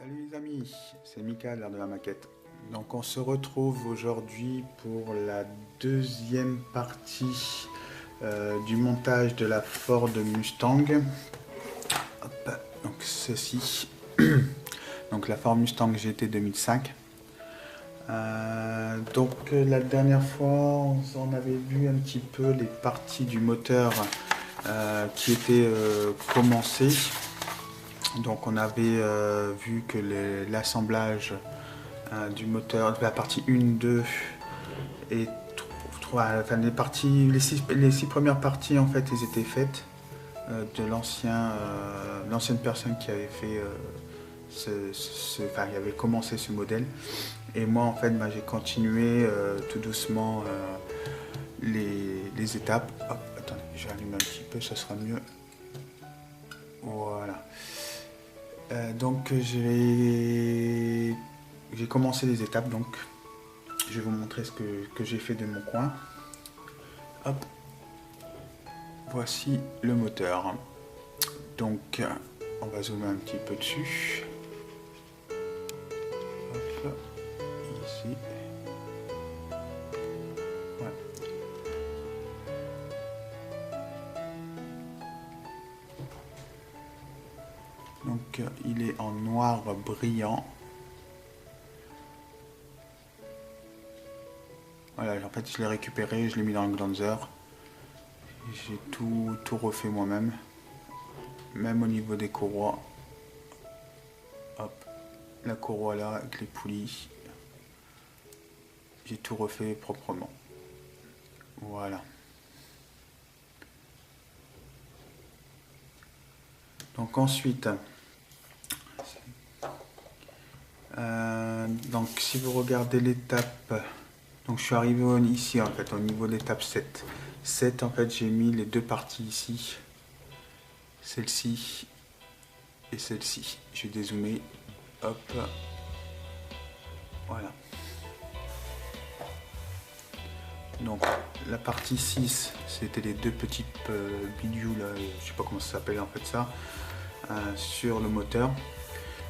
Salut les amis, c'est Mika de l'Art de la maquette. Donc on se retrouve aujourd'hui pour la deuxième partie du montage de la Ford Mustang. Hop, donc ceci, donc la Ford Mustang GT 2005. La dernière fois on avait vu un petit peu les parties du moteur qui étaient commencées. Donc on avait vu que l'assemblage du moteur de la partie 1, 2 et 3, enfin les six premières parties en fait elles étaient faites de l'ancienne personne qui avait fait qui avait commencé ce modèle. Et moi en fait j'ai continué tout doucement les étapes. Hop, attendez, je vais allumer un petit peu, ça sera mieux. Voilà. J'ai commencé les étapes, donc je vais vous montrer ce que j'ai fait de mon coin. Hop, voici le moteur. Donc on va zoomer un petit peu dessus. Hop, ici. Ouais. Donc il est en noir brillant. Voilà, en fait je l'ai récupéré, je l'ai mis dans le glanzer. J'ai tout refait moi-même. Même au niveau des courroies. Hop, la courroie là avec les poulies. J'ai tout refait proprement. Voilà. Donc ensuite, donc si vous regardez l'étape, donc je suis arrivé ici en fait au niveau de l'étape 7. 7 en fait j'ai mis les deux parties ici, celle-ci et celle-ci. Je vais dézoomer, hop, voilà. Donc la partie 6 c'était les deux petites bidules là, je sais pas comment ça s'appelle en fait ça, sur le moteur.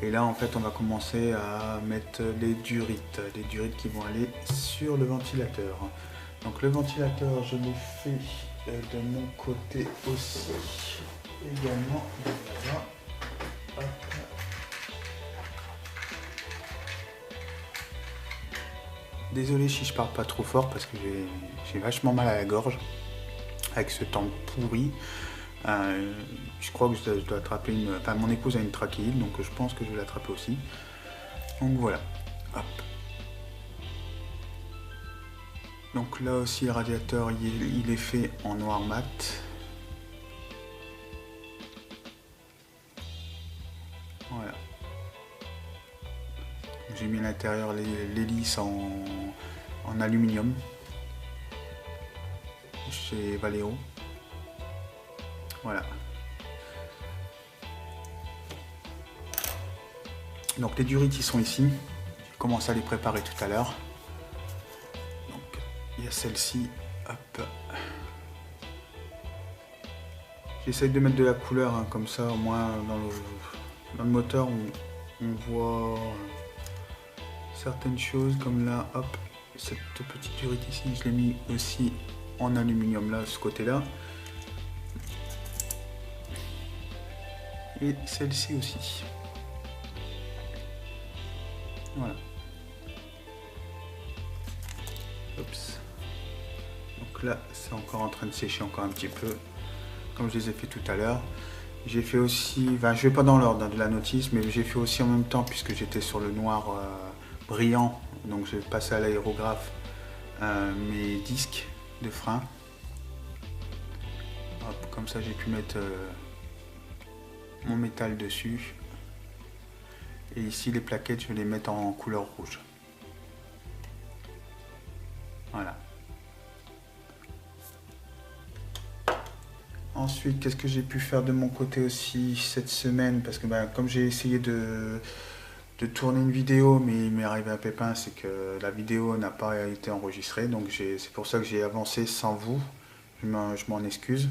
Et là en fait on va commencer à mettre les durites qui vont aller sur le ventilateur. Donc le ventilateur je l'ai fait de mon côté aussi également. Voilà. Hop. Désolé si je parle pas trop fort parce que j'ai vachement mal à la gorge avec ce temps pourri. Je crois que je dois attraper une... Enfin, mon épouse a une trachéite, donc je pense que je vais l'attraper aussi. Donc voilà. Hop. Donc là aussi, le radiateur, il est fait en noir mat. Voilà. J'ai mis à l'intérieur l'hélice en aluminium. Chez Valeo. Voilà. Donc les durites ils sont ici. J'ai commencé à les préparer tout à l'heure. Donc il y a celle-ci. Hop. J'essaye de mettre de la couleur hein, comme ça au moins dans le moteur on voit certaines choses comme là. Hop. Cette petite durite ici je l'ai mis aussi en aluminium là, ce côté là. Et celle-ci aussi. Voilà. Oups. Donc là, c'est encore en train de sécher encore un petit peu, comme je les ai fait tout à l'heure. J'ai fait aussi, enfin, je vais pas dans l'ordre de la notice, mais j'ai fait aussi en même temps, puisque j'étais sur le noir brillant, donc j'ai passé à l'aérographe mes disques de frein. Hop, comme ça, j'ai pu mettre mon métal dessus. Et ici, les plaquettes, je vais les mettre en couleur rouge. Voilà. Ensuite, qu'est-ce que j'ai pu faire de mon côté aussi cette semaine? Parce que comme j'ai essayé de tourner une vidéo, mais il m'est arrivé un pépin, c'est que la vidéo n'a pas été enregistrée. Donc c'est pour ça que j'ai avancé sans vous. Je m'en excuse.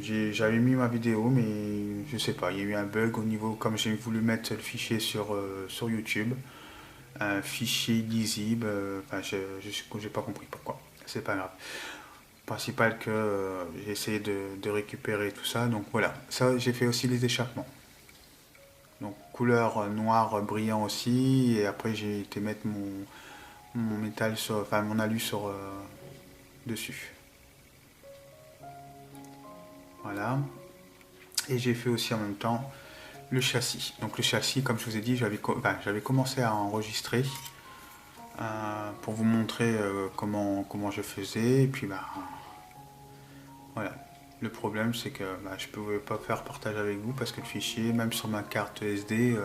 J'avais mis ma vidéo, mais je sais pas, il y a eu un bug au niveau, comme j'ai voulu mettre le fichier sur YouTube, un fichier lisible, enfin j'ai pas compris pourquoi, c'est pas grave. Principal que j'ai essayé de récupérer tout ça, donc voilà. Ça, j'ai fait aussi les échappements. Donc couleur noir brillant aussi, et après j'ai été mettre mon métal sur, enfin mon alu sur dessus. Voilà. Et j'ai fait aussi en même temps le châssis. Donc le châssis, comme je vous ai dit, j'avais commencé à enregistrer pour vous montrer comment je faisais. Et puis voilà. Le problème c'est que je ne pouvais pas faire partage avec vous parce que le fichier, même sur ma carte SD,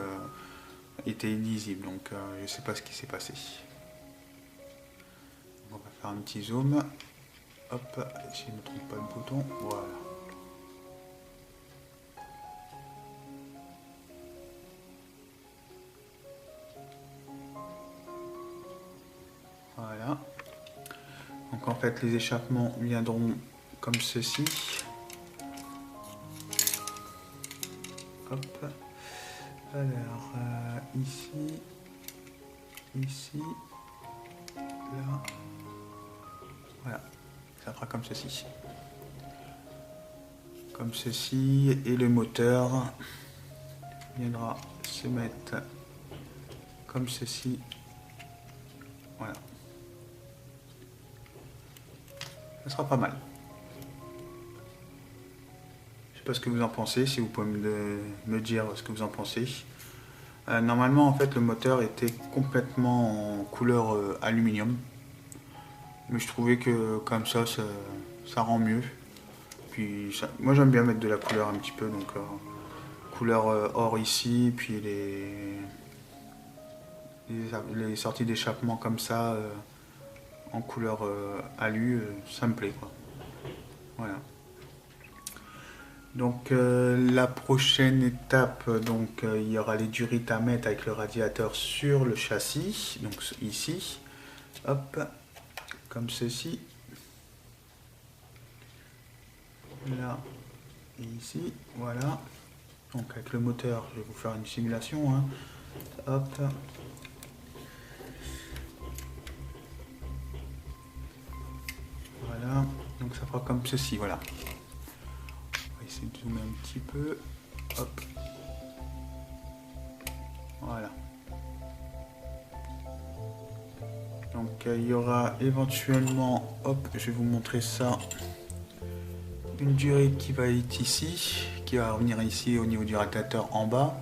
était illisible. Donc je ne sais pas ce qui s'est passé. On va faire un petit zoom. Hop, si je ne me trompe pas le bouton. Voilà. Voilà. Donc en fait les échappements viendront comme ceci. Hop. Alors ici, là. Voilà. Ça fera comme ceci. Comme ceci. Et le moteur viendra se mettre comme ceci. Voilà. Ça sera pas mal. Je sais pas ce que vous en pensez, si vous pouvez me dire ce que vous en pensez. Normalement, en fait, le moteur était complètement en couleur aluminium. Mais je trouvais que comme ça rend mieux. Puis moi j'aime bien mettre de la couleur un petit peu, donc couleur or ici, puis les sorties d'échappement comme ça en couleur alu, ça me plaît quoi. Voilà. Donc la prochaine étape, donc il y aura les durites à mettre avec le radiateur sur le châssis, donc ici, hop, comme ceci, là et ici, voilà. Donc avec le moteur, je vais vous faire une simulation, hein. Hop. Voilà, donc ça fera comme ceci, voilà. On va essayer de zoomer un petit peu. Hop. Voilà. Donc il y aura éventuellement, hop, je vais vous montrer ça, une durite qui va être ici, qui va revenir ici au niveau du radiateur en bas.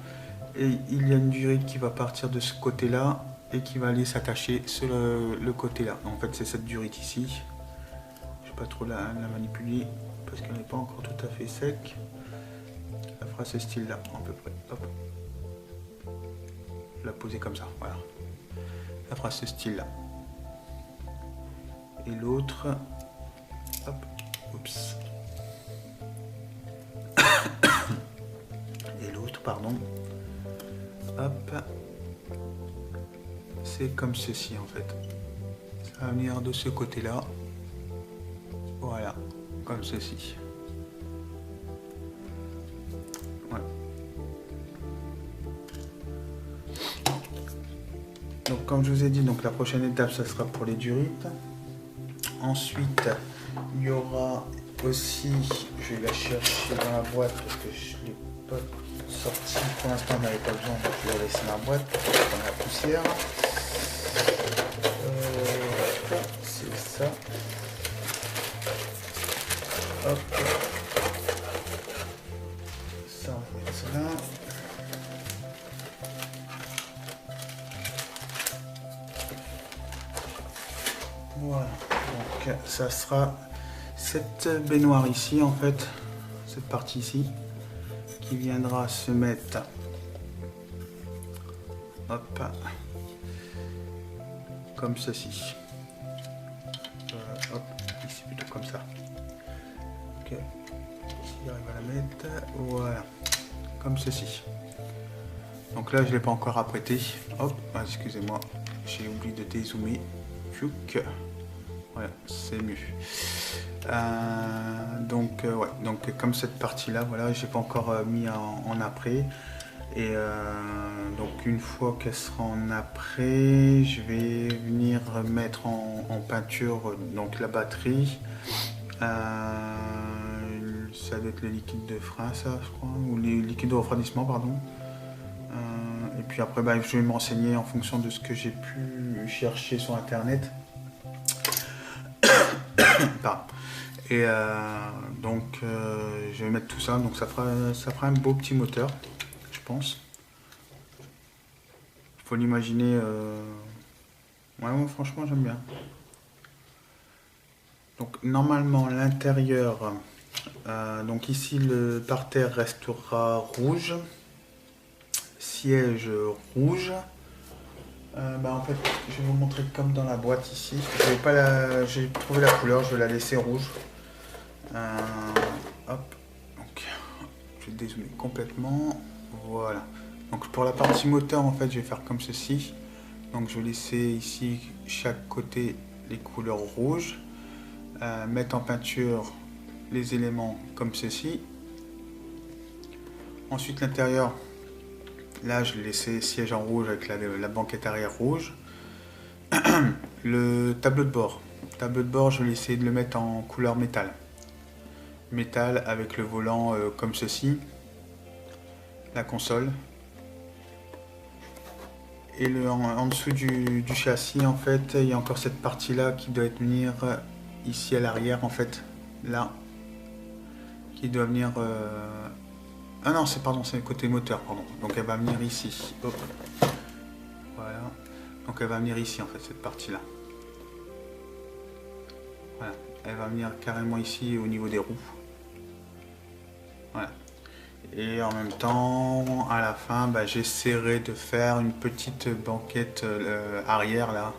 Et il y a une durite qui va partir de ce côté-là et qui va aller s'attacher sur le côté-là. En fait, c'est cette durite ici. Je ne vais pas trop la manipuler parce qu'elle n'est pas encore tout à fait sec. Elle fera ce style-là, à peu près. Hop. Je vais la poser comme ça, voilà. Elle fera ce style-là. Et l'autre, hop, oups. Et l'autre, pardon. Hop. C'est comme ceci en fait. Ça va venir de ce côté-là. Voilà, comme ceci. Voilà. Donc comme je vous ai dit, donc la prochaine étape, ça sera pour les durites. Ensuite, il y aura aussi, je vais la chercher dans la boîte parce que je ne l'ai pas sortie. Pour l'instant, on n'avait pas besoin, donc je vais la laisser dans la boîte pour prendre la poussière. C'est ça. Hop. Ça, on va mettre ça là. Voilà. Donc, ça sera cette baignoire ici, en fait, cette partie ici, qui viendra se mettre. Hop. Comme ceci. Hop, ici plutôt comme ça. Ok, si j'arrive à la mettre, voilà, comme ceci. Donc là je ne l'ai pas encore apprêté. Hop, excusez-moi, j'ai oublié de dézoomer. Chouk. voilà, c'est mieux. Ouais, donc comme cette partie-là, voilà, j'ai pas encore mis en après. Et donc une fois qu'elle sera en après, je vais venir mettre en peinture donc la batterie. Ça doit être le liquide de frein, ça, je crois, ou le liquide de refroidissement, pardon. Et puis après, bah, je vais me renseigner en fonction de ce que j'ai pu chercher sur internet. Pardon. Et je vais mettre tout ça, donc ça fera un beau petit moteur, je pense. Il faut l'imaginer. Ouais, franchement, j'aime bien. Donc normalement, l'intérieur, donc ici le parterre restera rouge, siège rouge. En fait, je vais vous montrer comme dans la boîte ici. J'ai trouvé la couleur, je vais la laisser rouge. Hop, donc je vais dézoomer complètement. Voilà. Donc pour la partie moteur, en fait, je vais faire comme ceci. Donc je vais laisser ici chaque côté les couleurs rouges. Mettre en peinture les éléments comme ceci. Ensuite l'intérieur, là je l'ai laissé siège en rouge avec la banquette arrière rouge. Le tableau de bord. Je vais essayer de le mettre en couleur métal. Métal avec le volant comme ceci. La console. Et en dessous du châssis, en fait, il y a encore cette partie-là qui doit venir ici à l'arrière, en fait. Là. Qui doit venir... Ah non, c'est le côté moteur, pardon. Donc elle va venir ici. Hop. Voilà. Donc elle va venir ici, en fait, cette partie-là. Voilà. Elle va venir carrément ici au niveau des roues. Voilà. Et en même temps, à la fin, bah, j'essaierai de faire une petite banquette arrière là.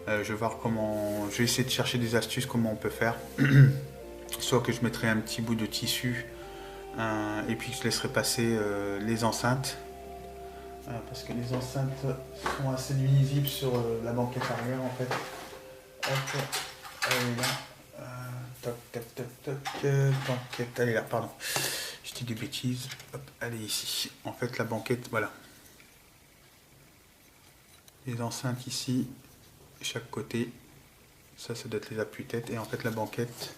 Je vais voir comment... Je vais essayer de chercher des astuces comment on peut faire. Soit que je mettrai un petit bout de tissu et puis je laisserai passer les enceintes. Parce que les enceintes sont assez nuisibles sur la banquette arrière en fait. Hop, elle est là. Banquette, elle est là, pardon. Je dis des bêtises. Hop, elle est ici. En fait, la banquette, voilà. Les enceintes ici, chaque côté. Ça doit être les appuis-têtes. Et en fait, la banquette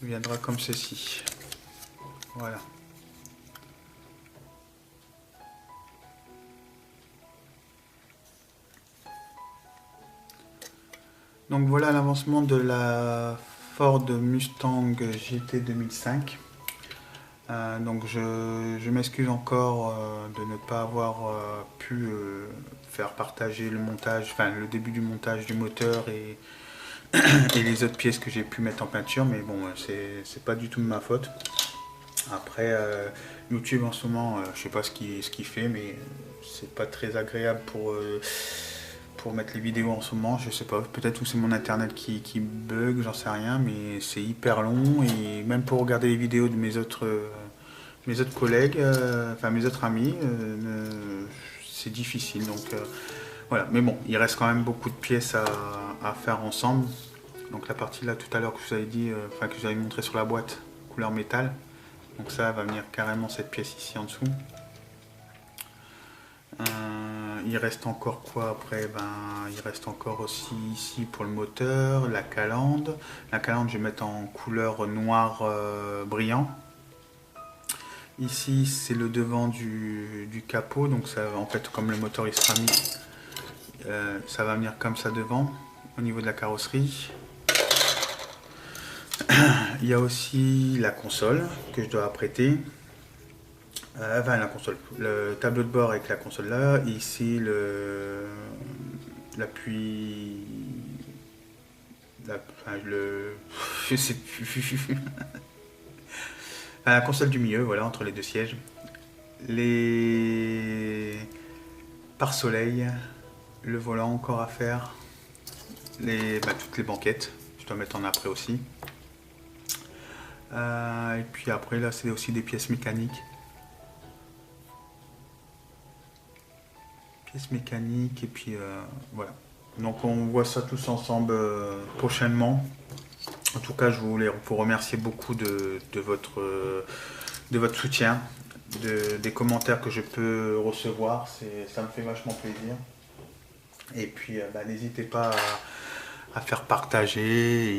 viendra comme ceci. Voilà. Donc voilà l'avancement de la Ford Mustang GT 2005. Donc je m'excuse encore de ne pas avoir pu faire partager le montage, enfin le début du montage du moteur et les autres pièces que j'ai pu mettre en peinture, mais bon, c'est pas du tout de ma faute. Après, YouTube en ce moment, je sais pas ce qu'il fait, mais c'est pas très agréable pour mettre les vidéos en ce moment. Je sais pas, peut-être que c'est mon internet qui bug, j'en sais rien, mais c'est hyper long et même pour regarder les vidéos de mes autres collègues, enfin mes autres amis, c'est difficile. Donc voilà, mais bon, il reste quand même beaucoup de pièces à faire ensemble. Donc la partie là tout à l'heure que je vous avais dit, enfin que je vous avais montré sur la boîte, couleur métal. Donc ça va venir carrément cette pièce ici en dessous. Il reste encore quoi après? Il reste encore aussi ici pour le moteur, la calandre. La calandre je vais mettre en couleur noir brillant. Ici c'est le devant du capot, donc ça, en fait comme le moteur il sera mis, ça va venir comme ça devant au niveau de la carrosserie. Il y a aussi la console que je dois apprêter. Enfin la console, le tableau de bord avec la console là. Ici l'appui... Je sais plus. La console du milieu, voilà, entre les deux sièges. Les pare-soleil, le volant encore à faire. Toutes les banquettes, je dois mettre en après aussi. Et puis après là c'est aussi des pièces mécaniques. Et puis voilà. Donc on voit ça tous ensemble prochainement. En tout cas, je voulais vous remercier beaucoup de votre soutien, des commentaires que je peux recevoir. Ça me fait vachement plaisir. Et puis, n'hésitez pas à faire partager.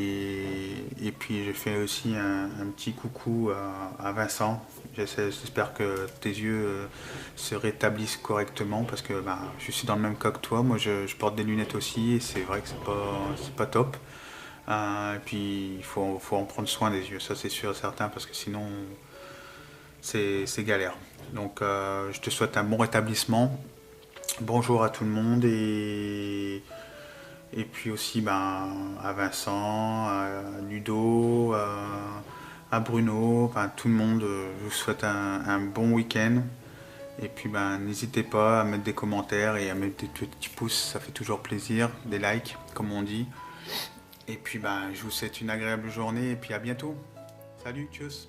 Et puis, je fais aussi un petit coucou à Vincent. J'espère que tes yeux se rétablissent correctement parce que je suis dans le même cas que toi. Moi, je porte des lunettes aussi et c'est vrai que c'est pas top. Et puis, faut en prendre soin des yeux, ça c'est sûr et certain parce que sinon, c'est galère. Donc, je te souhaite un bon rétablissement. Bonjour à tout le monde et puis aussi à Vincent, à Ludo, à Bruno, enfin tout le monde. Je vous souhaite un bon week-end. Et puis n'hésitez pas à mettre des commentaires et à mettre des petits pouces, ça fait toujours plaisir, des likes comme on dit. Et puis je vous souhaite une agréable journée et puis à bientôt. Salut, tchuss.